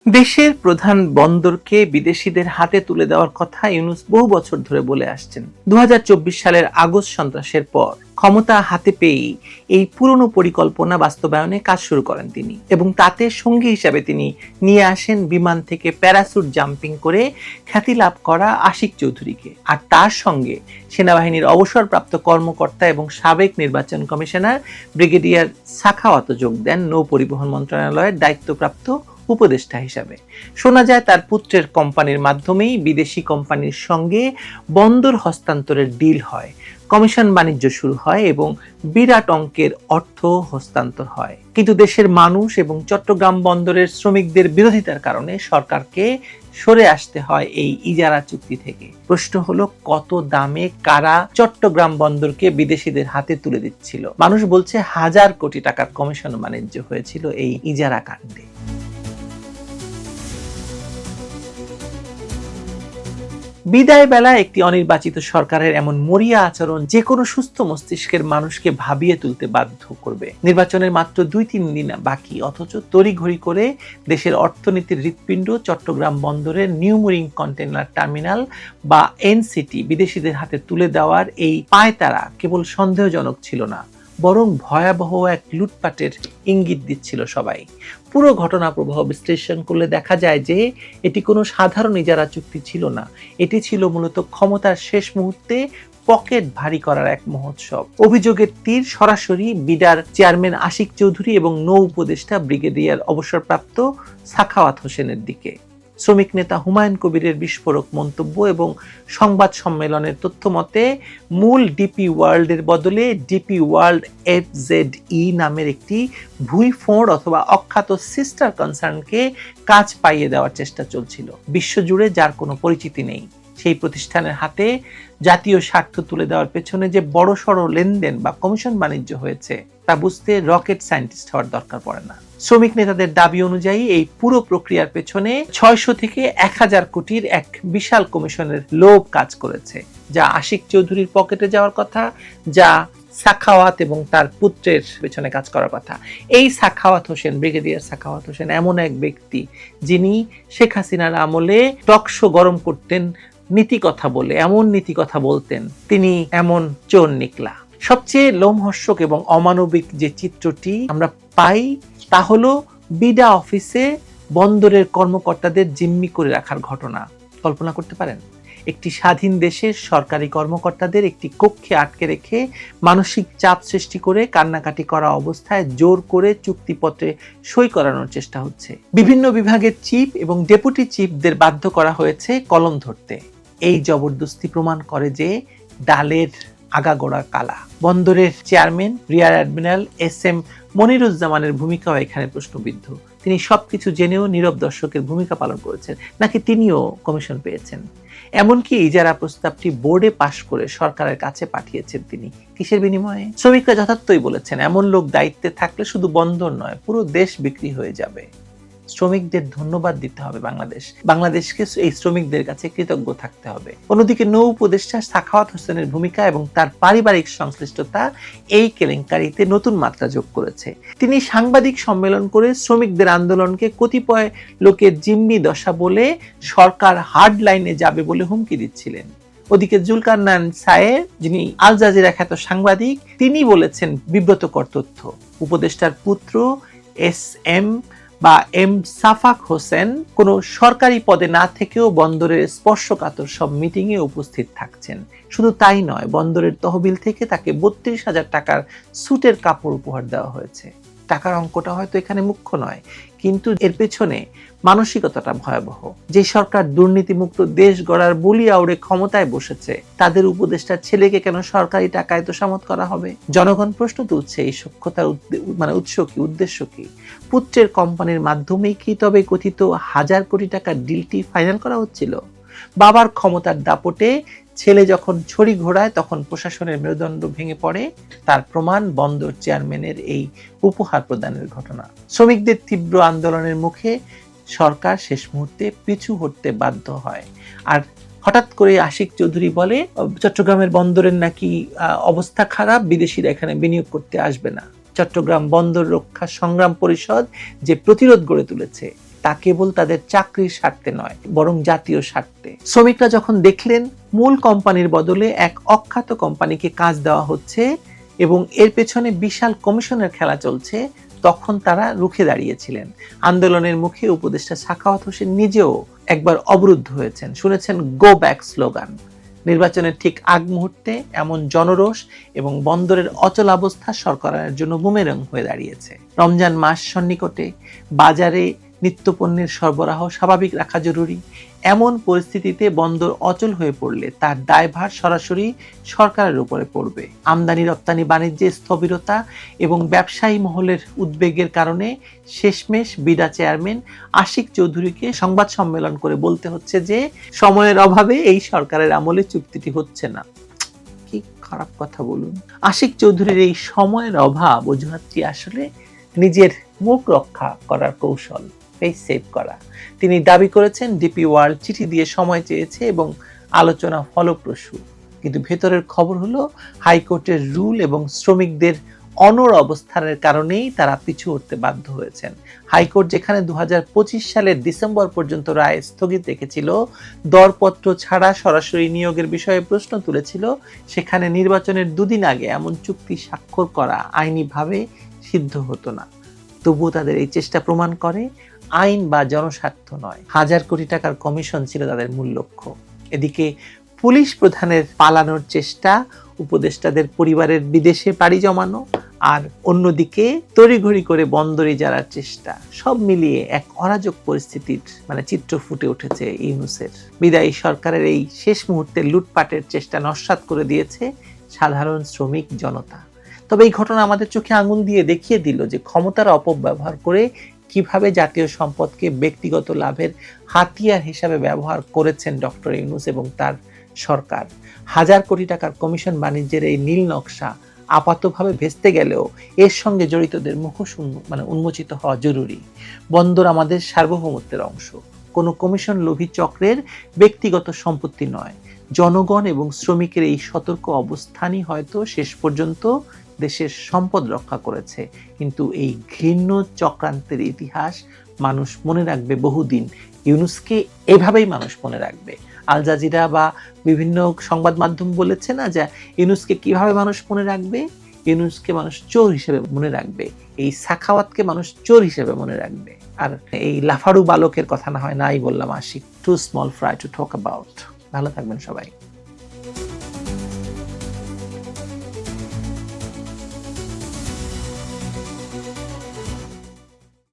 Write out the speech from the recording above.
দেশের প্রধান বন্দরকে বিদেশিদের হাতে তুলে দেওয়ার কথা ইউনূস বহু বছর ধরে বলে আসছেন। ২০২৪ সালের আগস্ট সন্ত্রাসের পর ক্ষমতা হাতে পেয়েই এই পুরনো পরিকল্পনা বাস্তবায়নে কাজ শুরু করেন তিনি, এবং তাতে সঙ্গী হিসাবে তিনি নিয়ে আসেন বিমান থেকে প্যারাসুট জাম্পিং করে খ্যাতি লাভ করা আশিক চৌধুরীকে। আর তার সঙ্গে সেনাবাহিনীর অবসরপ্রাপ্ত কর্মকর্তা এবং সাবেক নির্বাচন কমিশনার ব্রিগেডিয়ার সাখাওয়াতও যোগ দেন নৌ পরিবহন মন্ত্রণালয়ের দায়িত্বপ্রাপ্ত উপদেষ্টা হিসাবে। শোনা যায় তার পুত্রের কোম্পানির মাধ্যমেই বিদেশি কোম্পানির সঙ্গে বন্দর হস্তান্তরের ডিল হয়, কমিশন বাণিজ্য শুরু হয় এবং বিরাট অঙ্কের অর্থ হস্তান্তর হয়। কিন্তু দেশের মানুষ এবং চট্টগ্রাম বন্দরের শ্রমিকদের বিরোধিতার কারণে সরকারকে সরে আসতে হয় এই ইজারা চুক্তি থেকে। প্রশ্ন হলো, কত দামে কারা চট্টগ্রাম বন্দরকে বিদেশিদের হাতে তুলে দিচ্ছিল? মানুষ বলছে ১,০০০ কোটি টাকার কমিশন বাণিজ্য হয়েছিল এই ইজারা কাণ্ডে। বিদায় বেলা একটি অনির্বাচিত সরকারের এমন মরিয়া আচরণ যে কোনো সুস্থ মস্তিষ্কের মানুষকে ভাবিয়ে তুলতে বাধ্য করবে। নির্বাচনের মাত্র ২-৩ দিন বাকি, অথচ তড়িঘড়ি করে দেশের অর্থনীতির হৃৎপিণ্ড চট্টগ্রাম বন্দরের নিউ মেরিন কন্টেইনার টার্মিনাল বা এনসিটি বিদেশিদের হাতে তুলে দেওয়ার এই পায়তারা কেবল সন্দেহজনক ছিল না, বরং ভয়াবহ এক লুটপাটের ইঙ্গিত দিচ্ছিল সবাই। পুরো ঘটনা প্রবাহ বিশ্লেষণ করলে দেখা যায় যে এটি কোনো সাধারণ ইজারা চুক্তি ছিল না, এটি ছিল মূলত ক্ষমতার শেষ মুহূর্তে পকেট ভারী করার এক মহোৎসব। অভিযোগের তীর সরাসরি বিডার চেয়ারম্যান আশিক চৌধুরী এবং নৌ উপদেষ্টা ব্রিগেডিয়ার অবসরপ্রাপ্ত সাখাওয়াত হোসেনের দিকে। শ্রমিক নেতা হুমায়ুন কবিরের বিস্ফোরক মন্তব্য এবং সংবাদ সম্মেলনের তথ্য মতে মূল ডিপি ওয়ার্ল্ডের বদলে ডিপি ওয়ার্ল্ড FZE নামের একটি ভুইফোঁড় অথবা অখ্যাত সিস্টার কনসার্নকে কাজ পাইয়ে দেওয়ার চেষ্টা চলছিল। বিশ্বজুড়ে যার কোনো পরিচিতি নেই সেই প্রতিষ্ঠানের হাতে জাতীয় স্বার্থ তুলে দেওয়ার পেছনে যে বড়সড় লেনদেন বা কমিশন বাণিজ্য হয়েছে তা বুঝতে রকেট সায়েন্টিস্ট হওয়ার দরকার পড়ে না। শ্রমিক নেতাদের দাবি অনুযায়ী এই পুরো প্রক্রিয়ার পেছনে ৬০০ থেকে ১,০০০ কোটির এক বিশাল কমিশনের লোভ কাজ করেছে, যা আশিক চৌধুরীর পকেটে যাওয়ার কথা, যা সাখাওয়াত এবং তার পুত্রের পেছনে কাজ করার কথা। এই সাখাওয়াত হোসেন, ব্রিগেডিয়ার সাখাওয়াত হোসেন এমন এক ব্যক্তি যিনি শেখ হাসিনার আমলে টকশো গরম করতেন নীতি কথা বলে, এমন নীতি কথা বলতেন তিনি এমন চোর নিকলা। সবচেয়ে লোমহর্ষক এবং অমানবিক যে চিত্রটি আমরা পাই তা হলো বিডা অফিসে বন্দরের কর্মকর্তাদের জিম্মি করে রাখার ঘটনা। কল্পনা করতে পারেন, একটি স্বাধীন দেশের সরকারি কর্মকর্তাদের একটি কক্ষে আটকে রেখে মানসিক চাপ সৃষ্টি করে কান্নাকাটি করা অবস্থায় জোর করে চুক্তিপত্রে সই করানোর চেষ্টা হচ্ছে। বিভিন্ন বিভাগের চিফ এবং ডেপুটি চিফদের বাধ্য করা হয়েছে কলম ধরতে। এই জবরদস্তি প্রমাণ করে যে ডালের আগাগোড়া কালা। বন্দরের চেয়ারম্যান রিয়ার অ্যাডমিরাল SM মনিরুজ্জামানের ভূমিকাও এখানে প্রশ্নবিদ্ধ। তিনি সবকিছু জেনেও নীরব দর্শকের ভূমিকা পালন করেছেন, নাকি তিনিও কমিশন পেয়েছেন? এমনকি ইজারা প্রস্তাবটি বোর্ডে পাশ করে সরকারের কাছে পাঠিয়েছেন তিনি। কিসের বিনিময়ে? শ্রমিকরা যথার্থই বলেছেন, এমন লোক দায়িত্বে থাকলে শুধু বন্দর নয়, পুরো দেশ বিক্রি হয়ে যাবে। শ্রমিকদের ধন্যবাদ দিতে হবে বাংলাদেশকে এই শ্রমিকদের কাছে কৃতজ্ঞ থাকতে হবে। অন্যদিকে নৌ উপদেষ্টা সাখাওয়াত হোসেনের ভূমিকা এবং তার পারিবারিক সংশ্লিষ্টতা এই কেলেঙ্কারিতে নতুন মাত্রা যোগ করেছে। তিনি সাংবাদিক সম্মেলন করে শ্রমিকদের আন্দোলনকে কতিপয় লোকের জিম্মি দশা বলে সরকার হার্ড লাইনে যাবে বলে হুমকি দিচ্ছিলেন। ওদিকে জুলকারনাইন সায়ের, যিনি আল জাজিরা খ্যাত সাংবাদিক, তিনি বলেছেন বিব্রতকর তথ্য। উপদেষ্টার পুত্র SM বা M সাফাক হোসেন কোনো সরকারি পদে না থেকেও বন্দরের স্পর্শকাতর সব মিটিংয়ে উপস্থিত থাকছেন। শুধু তাই নয়, বন্দরের তহবিল থেকে তাকে ৩২,০০০ টাকার স্যুটের কাপড় উপহার দেওয়া হয়েছে। টাকার অঙ্কটা হয়তো এখানে মুখ্য নয়, কিন্তু এর পেছনে মানসিকতাটা ভয়াবহ। যে সরকার দুর্নীতিমুক্ত দেশ গড়ার বুলি আউড়ে ক্ষমতায় বসেছে, তাদের উপদেষ্টার ছেলেকে কেন সরকারি টাকায় তোষামত করা হবে? জনগণ প্রশ্ন তুলছে, এই সখ্যতার উৎস কি, উদ্দেশ্য কি? পুত্রের কোম্পানির মাধ্যমেই কি তবে কথিত ১,০০০ কোটি টাকার ডিলটি ফাইনাল করা হচ্ছিল? বাবার ক্ষমতার দাপটে ছেলে যখন ছড়ি ঘোরায় তখন প্রশাসনের মেরুদণ্ড ভেঙে পড়ে, তার প্রমাণ বন্দর চেয়ারম্যানের এই উপহার প্রদানের ঘটনা। শ্রমিকদের তীব্র আন্দোলনের মুখে সরকার শেষ মুহূর্তে পিছু হটতে বাধ্য হয়। আর হঠাৎ করে আশিক চৌধুরী বলে চট্টগ্রামের বন্দরের নাকি অবস্থা খারাপ, বিদেশিরা এখানে বিনিয়োগ করতে আসবে না। চট্টগ্রাম বন্দর রক্ষা সংগ্রাম পরিষদ যে প্রতিরোধ গড়ে তুলেছে, তা কেবল তাদের চাকরির স্বার্থে নয়, বরং জাতীয় স্বার্থে। শ্রমিকরা যখন দেখলেন মূল কোম্পানির বদলে এক অখ্যাত কোম্পানিকে কাজ দেওয়া হচ্ছে এবং এর পেছনে বিশাল কমিশনের খেলা চলছে, তখন তারা রুখে দাঁড়িয়েছিলেন। আন্দোলনের মুখে উপদেষ্টা সাখাওয়াত হোসেন নিজেও একবার অবরুদ্ধ হয়েছেন, শুনেছেন গো ব্যাক স্লোগান। নির্বাচনের ঠিক আগ মুহূর্তে এমন জনরোষ এবং বন্দরের অচলাবস্থা সরকারের জন্য বুমেরাং হয়ে দাঁড়িয়েছে। রমজান মাস সন্নিকটে, বাজারে নিত্যপণ্যের সরবরাহ স্বাভাবিক রাখা জরুরি। এমন পরিস্থিতিতে বন্দর অচল হয়ে পড়লে তার দায়ভার সরাসরি সরকারের উপরে পড়বে। আমদানি রপ্তানি বাণিজ্যে স্থবিরতা এবং ব্যবসায়ী মহলের উদ্বেগের কারণে শেষমেশ বিডা চেয়ারম্যান আশিক চৌধুরীকে সংবাদ সম্মেলন করে বলতে হচ্ছে যে সময়ের অভাবে এই সরকারের আমলে চুক্তিটি হচ্ছে না। কি খারাপ কথা বলুন। আশিক চৌধুরীর এই সময়ের অভাব অজুহাতটি আসলে নিজের মুখ রক্ষা করার কৌশল, ফেস সেভ করা। তিনি দাবি করেছেন ডিপি ওয়ার্ল্ড চিঠি দিয়ে সময় চেয়েছে এবং আলোচনা ফলপ্রসূ, কিন্তু ভেতরের খবর হলো হাইকোর্টের রুল এবং শ্রমিকদের অনড় অবস্থানের কারণেই তারা পিছু হটতে বাধ্য হয়েছেন। হাইকোর্ট যেখানে 2025 সালের ডিসেম্বর পর্যন্ত রায় স্থগিত রেখেছিল, দরপত্র ছাড়া সরাসরি নিয়োগের বিষয়ে প্রশ্ন তুলেছিল, সেখানে নির্বাচনের দুদিন আগে এমন চুক্তি স্বাক্ষর করা আইনিভাবে সিদ্ধ হতো না। তবুও তাদের এই চেষ্টা প্রমাণ করে আইন বা জনস্বার্থ নয়, হাজার কোটি টাকার কমিশন ছিল তাদের মূল লক্ষ্য। এদিকে পুলিশ প্রধানের পালানোর চেষ্টা, উপদেষ্টাদের পরিবারের বিদেশে পাড়ি জমানো, আর অন্যদিকে তড়িঘড়ি করে বন্দরে যাওয়ার চেষ্টা, সব মিলিয়ে এক অরাজক পরিস্থিতির চিত্র ফুটে উঠেছে ইউনূসের। বিদায়ী সরকারের এই শেষ মুহূর্তে লুটপাটের চেষ্টা নস্যাৎ করে দিয়েছে সাধারণ শ্রমিক জনতা। তবে এই ঘটনা আমাদের চোখে আঙুল দিয়ে দেখিয়ে দিল যে ক্ষমতার অপব্যবহার করে কিভাবে জাতীয় সম্পদকে ব্যক্তিগত লাভের হাতিয়ার হিসাবে ব্যবহার করেছেন ডক্টর ইউনূস এবং তার সরকার। হাজার কোটি টাকার কমিশন বাণিজ্যের এই নীল নকশা আপাতভাবে ভেস্তে গেলেও এর সঙ্গে জড়িতদের মুখোশ উন্মোচিত হওয়া জরুরি। বন্দর আমাদের সার্বভৌমত্বের অংশ, কোনো কমিশন লোভী চক্রের ব্যক্তিগত সম্পত্তি নয়। জনগণ এবং শ্রমিকের এই সতর্ক অবস্থানই হয়তো শেষ পর্যন্ত দেশের সম্পদ রক্ষা করেছে। কিন্তু এই ঘৃণ্য চক্রান্তের ইতিহাস মানুষ মনে রাখবে বহুদিন। ইউনূসকে এভাবেই মানুষ মনে রাখবে। আল জাজিরা বা বিভিন্ন সংবাদ মাধ্যম বলেছে না যে ইউনূসকে কিভাবে মানুষ মনে রাখবে? ইউনূসকে মানুষ চোর হিসেবে মনে রাখবে, এই সাখাওয়াতকে মানুষ চোর হিসেবে মনে রাখবে। আর এই লাফাড়ু বালকের কথা না হয় নাই বললাম Ashik, too small fry to talk about. ভালো থাকবেন সবাই।